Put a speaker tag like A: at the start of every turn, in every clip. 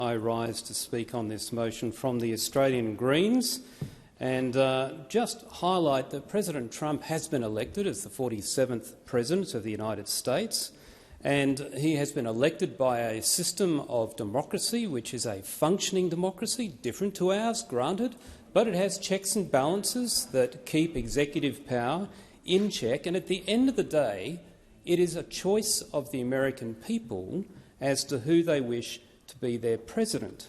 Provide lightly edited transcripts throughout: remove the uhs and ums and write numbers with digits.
A: I rise to speak on this motion from the Australian Greens and just highlight that President Trump has been elected as the 47th President of the United States, and he has been elected by a system of democracy which is a functioning democracy, different to ours, granted, but it has checks and balances that keep executive power in check, and at the end of the day it is a choice of the American people as to who they wish to be their president.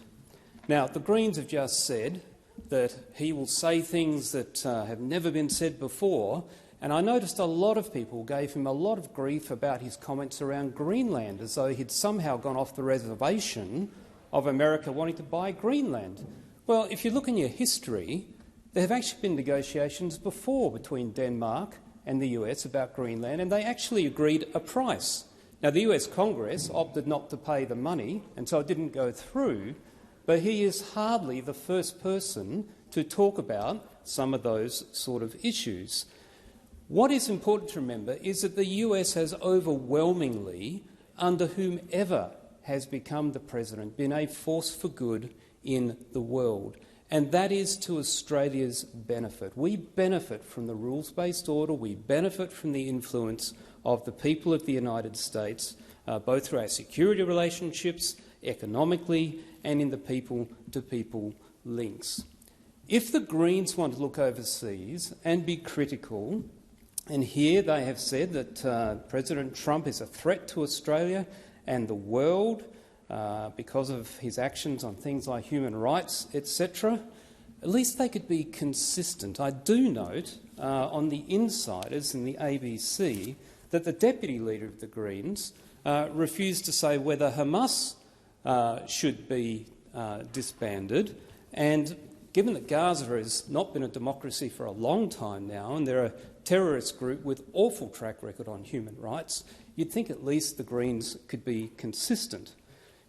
A: Now, the Greens have just said that he will say things that have never been said before, and I noticed a lot of people gave him a lot of grief about his comments around Greenland, as though he'd somehow gone off the reservation of America wanting to buy Greenland. Well, if you look in your history, there have actually been negotiations before between Denmark and the US about Greenland, and they actually agreed a price. Now, the US Congress opted not to pay the money, and so it didn't go through, but he is hardly the first person to talk about some of those sort of issues. What is important to remember is that the US has overwhelmingly, under whomever has become the president, been a force for good in the world, and that is to Australia's benefit. We benefit from the rules-based order, we benefit from the influence of the people of the United States, both through our security relationships, economically, and in the people-to-people links. If the Greens want to look overseas and be critical, and here they have said that President Trump is a threat to Australia and the world because of his actions on things like human rights, etc., at least they could be consistent. I do note on the insiders in the ABC that the Deputy Leader of the Greens refused to say whether Hamas should be disbanded. And given that Gaza has not been a democracy for a long time now, and they're a terrorist group with awful track record on human rights, you'd think at least the Greens could be consistent.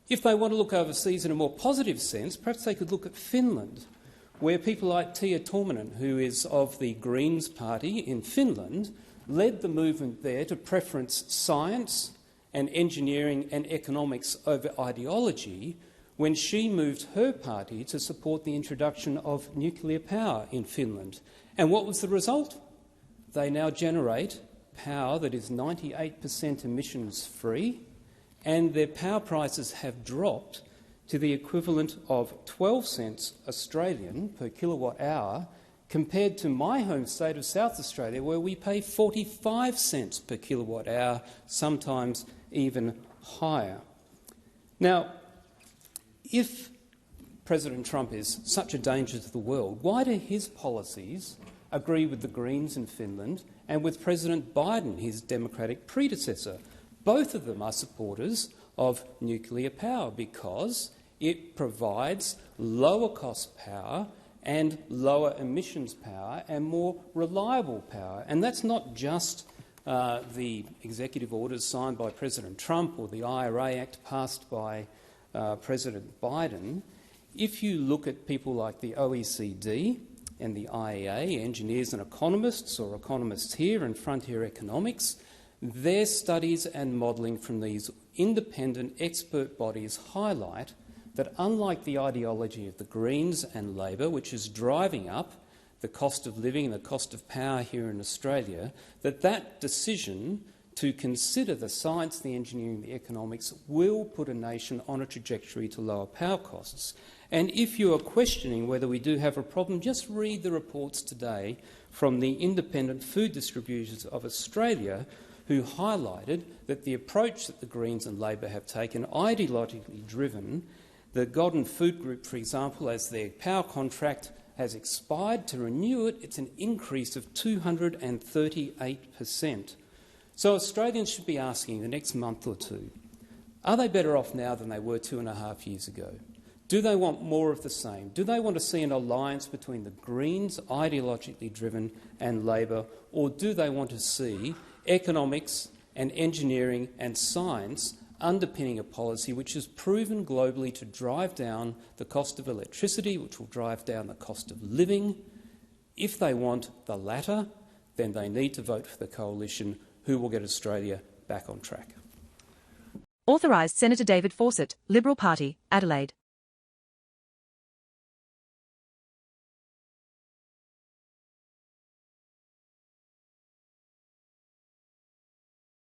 A: If they want to look overseas in a more positive sense, perhaps they could look at Finland, where people like Tia Tuominen, who is of the Greens party in Finland, led the movement there to preference science and engineering and economics over ideology when she moved her party to support the introduction of nuclear power in Finland. And what was the result? They now generate power that is 98% emissions-free, and their power prices have dropped to the equivalent of 12 cents Australian per kilowatt hour, compared to my home state of South Australia, where we pay 45 cents per kilowatt hour, sometimes even higher. Now, if President Trump is such a danger to the world, why do his policies agree with the Greens in Finland and with President Biden, his Democratic predecessor? Both of them are supporters of nuclear power because it provides lower-cost power and lower emissions power and more reliable power. And that's not just the executive orders signed by President Trump or the IRA Act passed by President Biden. If you look at people like the OECD and the IEA, engineers and economists, or economists here in Frontier Economics, their studies and modelling from these independent expert bodies highlight that unlike the ideology of the Greens and Labor, which is driving up the cost of living and the cost of power here in Australia, that decision to consider the science, the engineering, the economics will put a nation on a trajectory to lower power costs. And if you are questioning whether we do have a problem, just read the reports today from the Independent Food Distributors of Australia, who highlighted that the approach that the Greens and Labor have taken, ideologically driven, the Golden Food Group, for example, as their power contract has expired, to renew it, it's an increase of 238%. So Australians should be asking the next month or two, are they better off now than they were 2.5 years ago? Do they want more of the same? Do they want to see an alliance between the Greens, ideologically driven, and Labor, or do they want to see economics and engineering and science underpinning a policy which is proven globally to drive down the cost of electricity, which will drive down the cost of living? If they want the latter, then they need to vote for the coalition who will get Australia back on track.
B: Authorised Senator David Fawcett, Liberal Party, Adelaide.